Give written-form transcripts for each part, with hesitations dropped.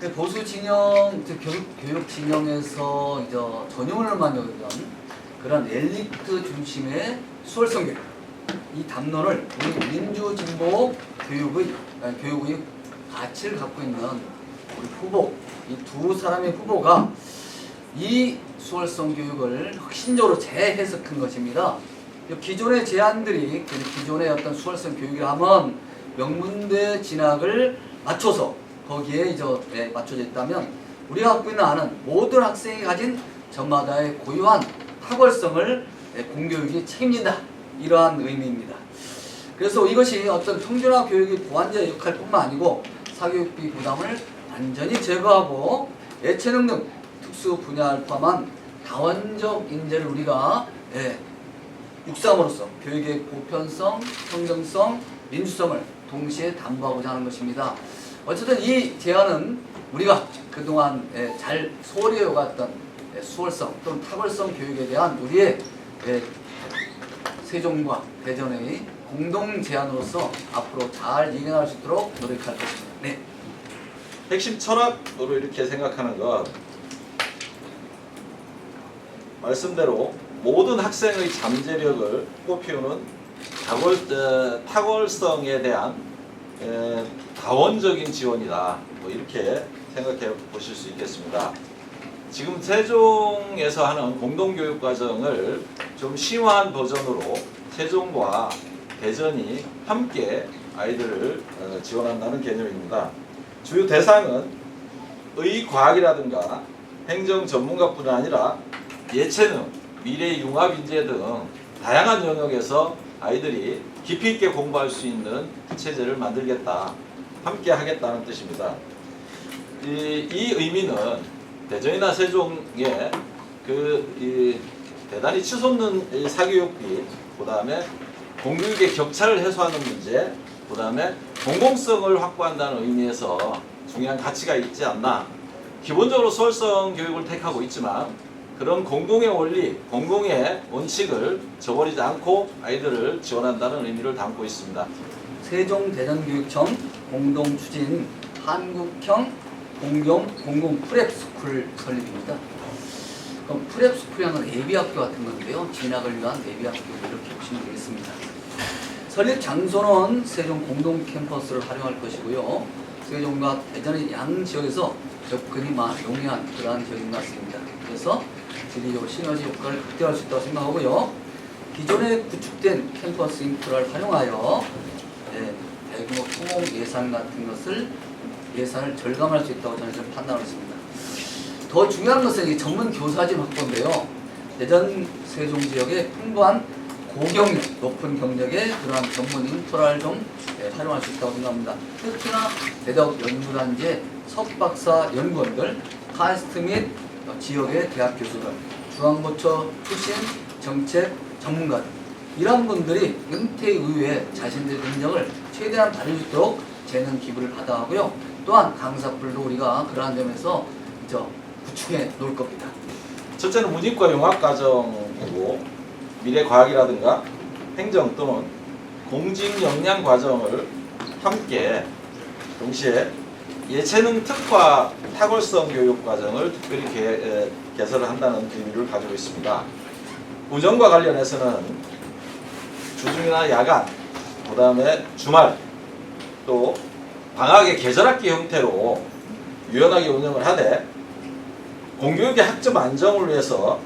보수 진영, 교육 진영에서 이제 전형을 만들던 그런 엘리트 중심의 수월성 교육, 이 담론을 우리 민주진보 교육의 가치를 갖고 있는 우리 후보, 이 두 사람의 후보가 이 수월성 교육을 혁신적으로 재해석한 것입니다. 기존의 제안들이 기존의 어떤 수월성 교육이라면 명문대 진학을 맞춰서 거기에 이제 맞춰져 있다면 우리가 갖고 있는 안은 모든 학생이 가진 저마다의 고유한 탁월성을 공교육이 책임진다, 이러한 의미입니다. 그래서 이것이 어떤 평준화 교육의 보완제 역할뿐만 아니고 사교육비 부담을 완전히 제거하고 예체능 등 특수 분야를 포함한 다원적 인재를 우리가 육성으로써 교육의 보편성, 평등성, 민주성을 동시에 담보하고자 하는 것입니다. 어쨌든 이 제안은 우리가 그동안 잘 소홀히 여겼던 수월성 또는 탁월성 교육에 대한 우리의 세종과 대전의 공동 제안으로서 앞으로 잘 이겨나갈 수 있도록 노력할 것입니다. 네. 핵심 철학으로 이렇게 생각하는 것, 말씀대로 모든 학생의 잠재력을 꽃피우는 탁월성에 대한 다원적인 지원이다, 뭐 이렇게 생각해 보실 수 있겠습니다. 지금 세종에서 하는 공동교육과정을 좀 심화한 버전으로 세종과 대전이 함께 아이들을 지원한다는 개념입니다. 주요 대상은 의과학이라든가 행정 전문가뿐 아니라 예체능, 미래융합인재 등 다양한 영역에서 아이들이 깊이 있게 공부할 수 있는 체제를 만들겠다, 함께 하겠다는 뜻입니다. 이 의미는 대전이나 세종의 대단히 치솟는 사교육비, 그 다음에 공교육의 격차를 해소하는 문제, 그 다음에 공공성을 확보한다는 의미에서 중요한 가치가 있지 않나. 기본적으로 수월성 교육을 택하고 있지만 그런 공공의 원리, 공공의 원칙을 저버리지 않고 아이들을 지원한다는 의미를 담고 있습니다. 세종대전교육청 공동 추진 한국형 공공 프랩스쿨 설립입니다. 그럼 프랩스쿨이라는 예비학교 같은 건데요. 진학을 위한 예비학교, 이렇게 보시면 되겠습니다. 설립 장소는 세종 공동 캠퍼스를 활용할 것이고요. 세종과 대전의 양 지역에서 접근이 용이한 그러한 지역인 것 같습니다. 그래서 지리적으로 시너지 효과를 극대화할 수 있다고 생각하고요. 기존에 구축된 캠퍼스 인프라를 활용하여 대규모 공공 예산 같은 것을 예산을 절감할 수 있다고 저는 좀 판단하고 있습니다. 더 중요한 것은 이 전문 교사진 확보인데요. 대전 세종 지역에 풍부한 고경력, 높은 경력의 그러한 전문 인프라를 좀 활용할 수 있다고 생각합니다. 특히나 대덕 연구단지의 석박사 연구원들, 카스트 및 지역의 대학 교수들, 중앙부처 출신 정책 전문가들, 이런 분들이 은퇴 이후에 자신들의 능력을 최대한 발휘할 수 있도록 재능 기부를 받아하고요. 또한 강사풀도 우리가 그러한 점에서 구축해 놓을 겁니다. 첫째는 문이과 융합과정이고 미래과학이라든가 행정 또는 공직 역량 과정을 함께 동시에 예체능 특화 탁월성 교육 과정을 특별히 개설을 한다는 의미를 가지고 있습니다. 운영과 관련해서는 주중이나 야간, 그 다음에 주말, 또 방학의 계절학기 형태로 유연하게 운영을 하되 공교육의 학점 안정을 위해서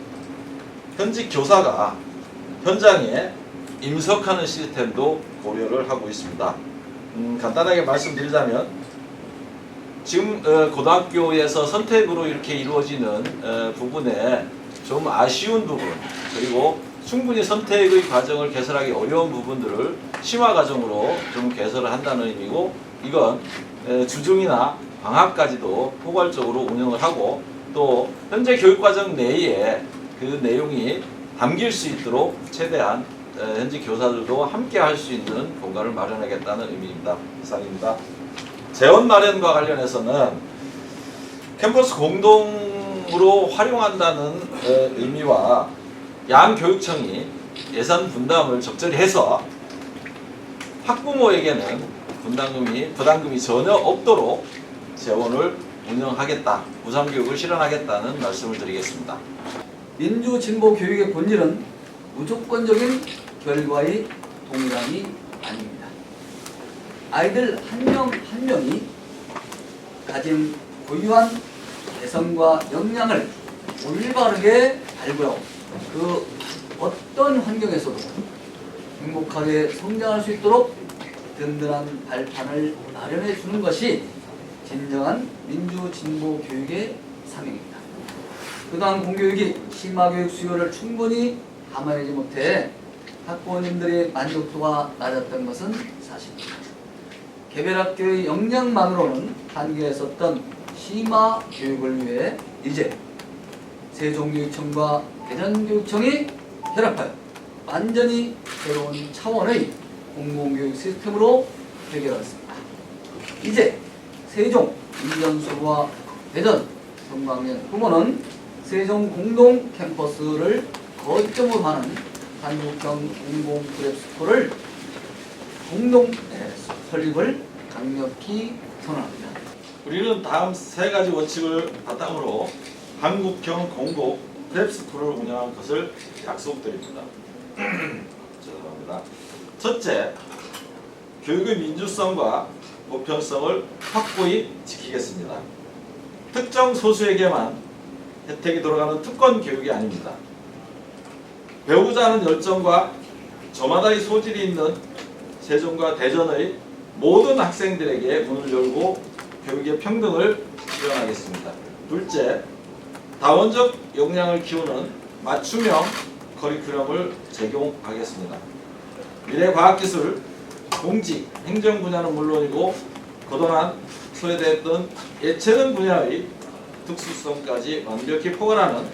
현직 교사가 현장에 임석하는 시스템도 고려를 하고 있습니다. 간단하게 말씀드리자면 지금 고등학교에서 선택으로 이렇게 이루어지는 부분에 좀 아쉬운 부분, 그리고 충분히 선택의 과정을 개설하기 어려운 부분들을 심화 과정으로 좀 개설을 한다는 의미고, 이건 주중이나 방학까지도 포괄적으로 운영을 하고 또 현재 교육과정 내에 그 내용이 담길 수 있도록 최대한 현직 교사들도 함께 할 수 있는 공간을 마련하겠다는 의미입니다. 이상입니다. 재원 마련과 관련해서는 캠퍼스 공동으로 활용한다는 의미와 양교육청이 예산 분담을 적절히 해서 학부모에게는 부담금이 전혀 없도록 재원을 운영하겠다, 우상교육을 실현하겠다는 말씀을 드리겠습니다. 민주진보 교육의 본질은 무조건적인 결과의 동일함이 아닙니다. 아이들 한 명 한 명이 가진 고유한 개성과 역량을 올바르게 발굴하고 그 어떤 환경에서도 행복하게 성장할 수 있도록 든든한 발판을 마련해 주는 것이 진정한 민주진보 교육의 사명입니다. 그동안 공교육이 심화교육 수요를 충분히 감안하지 못해 학부모님들의 만족도가 낮았던 것은 사실입니다. 개별학교의 역량만으로는 한계에 있었던 심화교육을 위해 이제 세종교육청과 대전교육청이 결합하여 완전히 새로운 차원의 공공교육 시스템으로 해결하였습니다. 이제 세종, 인전수와 대전, 성광면 부모는 세종 공동 캠퍼스를 거점으로 하는 한국형 공공 프랩스쿨을 공동 설립을 강력히 선언합니다. 우리는 다음 세 가지 원칙을 바탕으로 한국형 공공 프랩스쿨을 운영할 것을 약속드립니다. 죄송합니다. 첫째, 교육의 민주성과 보편성을 확고히 지키겠습니다. 특정 소수에게만 혜택이 돌아가는 특권 교육이 아닙니다. 배우고자 하는 열정과 저마다의 소질이 있는 세종과 대전의 모든 학생들에게 문을 열고 교육의 평등을 실현하겠습니다. 둘째, 다원적 역량을 키우는 맞춤형 커리큘럼을 제공하겠습니다. 미래과학기술, 공직, 행정 분야는 물론이고 그동안 소외됐던 예체능 분야의 특수성까지 완벽히 포괄하는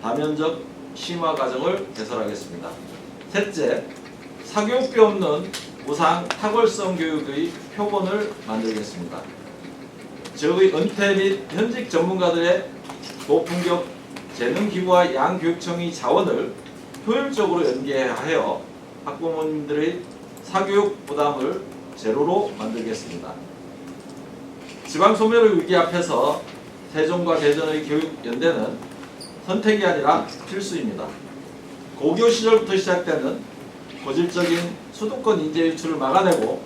다면적 심화 과정을 개설하겠습니다. 셋째, 사교육비 없는 무상 탁월성 교육의 표본을 만들겠습니다. 지역의 은퇴 및 현직 전문가들의 고품격 재능기구와 양교육청의 자원을 효율적으로 연계하여 학부모님들의 사교육 부담을 제로로 만들겠습니다. 지방 소멸의 위기 앞에서 세종과 대전의 교육연대는 선택이 아니라 필수입니다. 고교 시절부터 시작되는 고질적인 수도권 인재 유출을 막아내고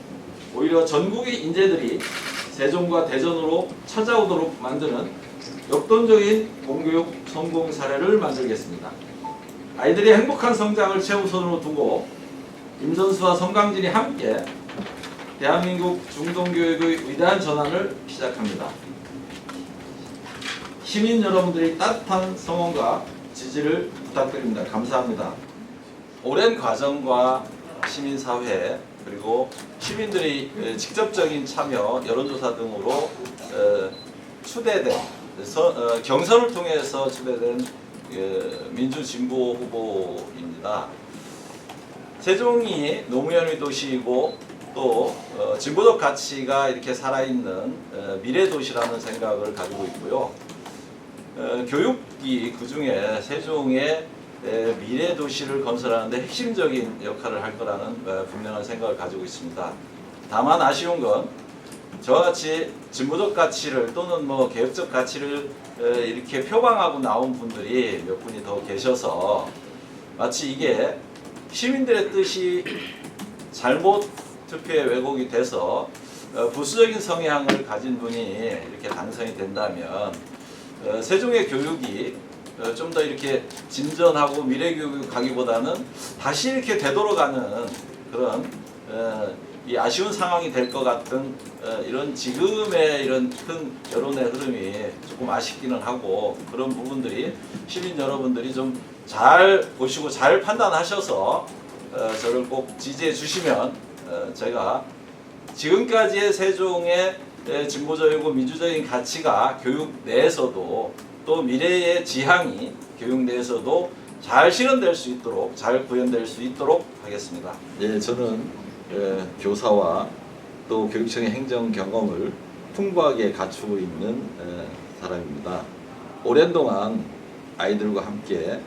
오히려 전국의 인재들이 세종과 대전으로 찾아오도록 만드는 역동적인 공교육 성공 사례를 만들겠습니다. 아이들의 행복한 성장을 최우선으로 두고 임선수와 성강진이 함께 대한민국 중동교육의 위대한 전환을 시작합니다. 시민 여러분들의 따뜻한 성원과 지지를 부탁드립니다. 감사합니다. 오랜 과정과 시민사회 그리고 시민들의 직접적인 참여, 여론조사 등으로 추대된 경선을 통해서 추대된 민주진보 후보입니다. 세종이 노무현의 도시이고 또 진보적 가치가 이렇게 살아있는 미래 도시라는 생각을 가지고 있고요. 교육이 그중에 세종의 미래 도시를 건설하는 데 핵심적인 역할을 할 거라는 분명한 생각을 가지고 있습니다. 다만 아쉬운 건 저와 같이 진보적 가치를 또는 뭐 개혁적 가치를 이렇게 표방하고 나온 분들이 몇 분이 더 계셔서 마치 이게 시민들의 뜻이 잘못 투표에 왜곡이 돼서 보수적인 성향을 가진 분이 이렇게 당선이 된다면 세종의 교육이 좀 더 이렇게 진전하고 미래 교육을 가기보다는 다시 이렇게 되돌아가는 그런 이 아쉬운 상황이 될 것 같은 이런 지금의 이런 큰 여론의 흐름이 조금 아쉽기는 하고 그런 부분들이 시민 여러분들이 좀 잘 보시고 잘 판단하셔서 저를 꼭 지지해 주시면 제가 지금까지의 세종의 진보적이고 민주적인 가치가 교육 내에서도 또 미래의 지향이 교육 내에서도 잘 실현될 수 있도록 잘 구현될 수 있도록 하겠습니다. 예, 저는 교사와 또 교육청의 행정 경험을 풍부하게 갖추고 있는 사람입니다. 오랜 동안 아이들과 함께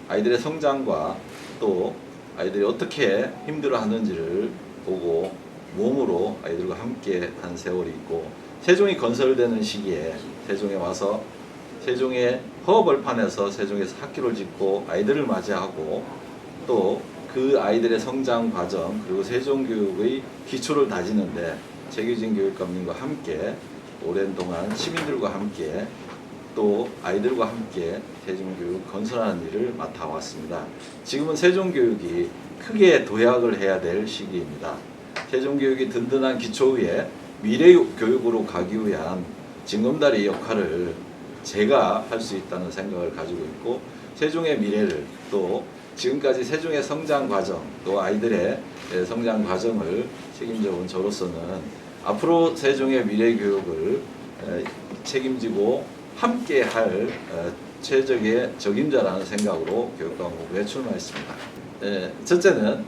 아이들의 성장과 또 아이들이 어떻게 힘들어하는지를 보고 몸으로 아이들과 함께 한 세월이 있고 세종이 건설되는 시기에 세종에 와서 세종의 허벌판에서 세종에서 학교를 짓고 아이들을 맞이하고 또 그 아이들의 성장 과정 그리고 세종교육의 기초를 다지는데 최규진 교육감님과 함께 오랜 동안 시민들과 함께 또 아이들과 함께 세종교육 건설하는 일을 맡아왔습니다. 지금은 세종교육이 크게 도약을 해야 될 시기입니다. 세종교육이 든든한 기초 위에 미래교육으로 가기 위한 징검다리 역할을 제가 할 수 있다는 생각을 가지고 있고 세종의 미래를 또 지금까지 세종의 성장 과정 또 아이들의 성장 과정을 책임져 온 저로서는 앞으로 세종의 미래 교육을 책임지고 함께 할 최적의 적임자라는 생각으로 교육과목부에 출마했습니다. 첫째는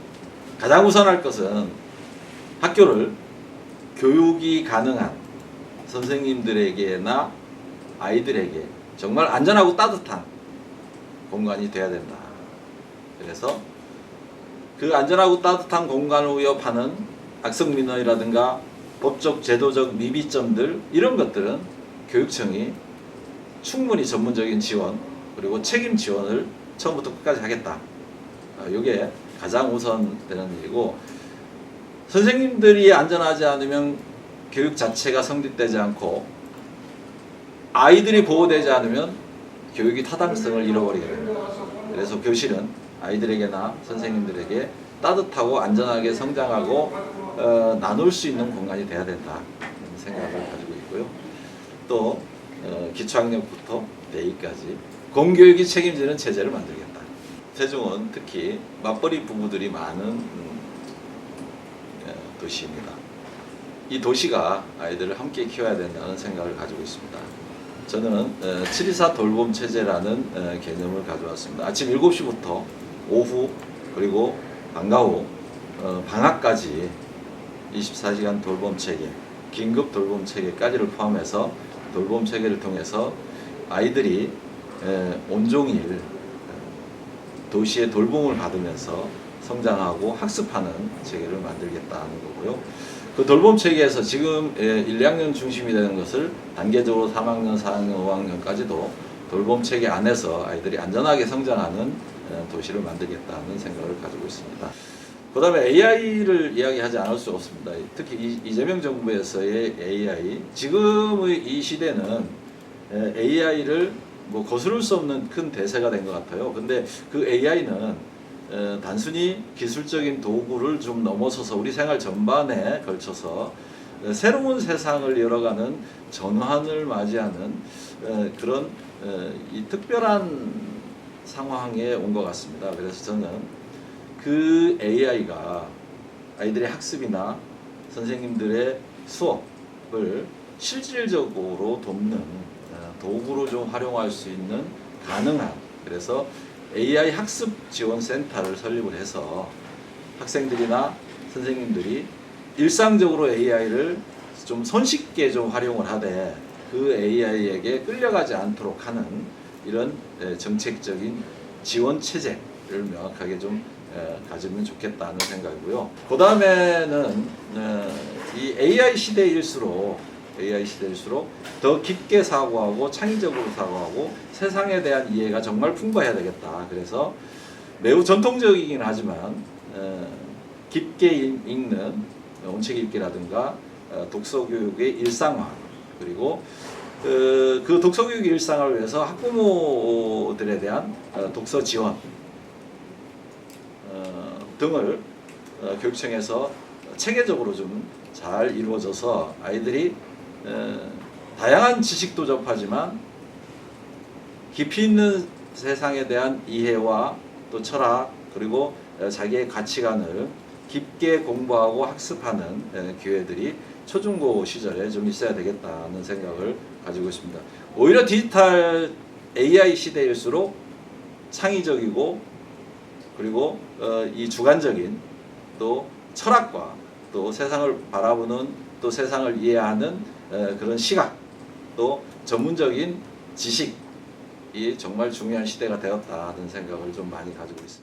가장 우선할 것은 학교를 교육이 가능한 선생님들에게나 아이들에게 정말 안전하고 따뜻한 공간이 되어야 된다. 그래서 그 안전하고 따뜻한 공간을 위협하는 악성 민원이라든가 법적 제도적 미비점들 이런 것들은 교육청이 충분히 전문적인 지원 그리고 책임 지원을 처음부터 끝까지 하겠다. 이게 가장 우선되는 일이고 선생님들이 안전하지 않으면 교육 자체가 성립되지 않고 아이들이 보호되지 않으면 교육이 타당성을 잃어버리게 됩니다. 그래서 교실은 아이들에게나 선생님들에게 따뜻하고 안전하게 성장하고 나눌 수 있는 공간이 돼야 된다 생각을 가지고 있고요. 또 기초학년부터 대2까지 공교육이 책임지는 체제를 만들겠다. 세종은 특히 맞벌이 부부들이 많은 도시입니다. 이 도시가 아이들을 함께 키워야 된다는 생각을 가지고 있습니다. 저는 724 돌봄 체제라는 개념을 가져왔습니다. 아침 7시부터 오후 그리고 방과 후 방학까지 24시간 돌봄 체계, 긴급 돌봄 체계까지를 포함해서 돌봄 체계를 통해서 아이들이 온종일 도시의 돌봄을 받으면서 성장하고 학습하는 체계를 만들겠다는 거고요. 그 돌봄 체계에서 지금 1, 2학년 중심이 되는 것을 단계적으로 3학년, 4학년, 5학년까지도 돌봄 체계 안에서 아이들이 안전하게 성장하는 도시를 만들겠다는 생각을 가지고 있습니다. 그 다음에 AI를 이야기하지 않을 수 없습니다. 특히 이재명 정부에서의 AI, 지금의 이 시대는 AI를 뭐 거스를 수 없는 큰 대세가 된 것 같아요. 근데 그 AI는 단순히 기술적인 도구를 좀 넘어서서 우리 생활 전반에 걸쳐서 새로운 세상을 열어가는 전환을 맞이하는 그런 이 특별한 상황에 온 것 같습니다. 그래서 저는 그 AI가 아이들의 학습이나 선생님들의 수업을 실질적으로 돕는 도구로 좀 활용할 수 있는 가능한 그래서 AI 학습 지원 센터를 설립을 해서 학생들이나 선생님들이 일상적으로 AI를 좀 손쉽게 좀 활용을 하되 그 AI에게 끌려가지 않도록 하는 이런 정책적인 지원 체제를 명확하게 좀 가지면 좋겠다는 생각이고요. 그 다음에는 이 AI 시대일수록 더 깊게 사고하고 창의적으로 사고하고 세상에 대한 이해가 정말 풍부해야 되겠다. 그래서 매우 전통적이긴 하지만 깊게 읽는 온책 읽기라든가 독서 교육의 일상화 그리고 그 독서 교육 일상을 위해서 학부모들에 대한 독서 지원 등을 교육청에서 체계적으로 좀 잘 이루어져서 아이들이 다양한 지식도 접하지만 깊이 있는 세상에 대한 이해와 또 철학 그리고 자기의 가치관을 깊게 공부하고 학습하는 기회들이 초중고 시절에 좀 있어야 되겠다는 생각을 가지고 있습니다. 오히려 디지털 AI 시대일수록 창의적이고 그리고 이 주관적인 또 철학과 또 세상을 바라보는 또 세상을 이해하는 그런 시각 또 전문적인 지식이 정말 중요한 시대가 되었다는 생각을 좀 많이 가지고 있습니다.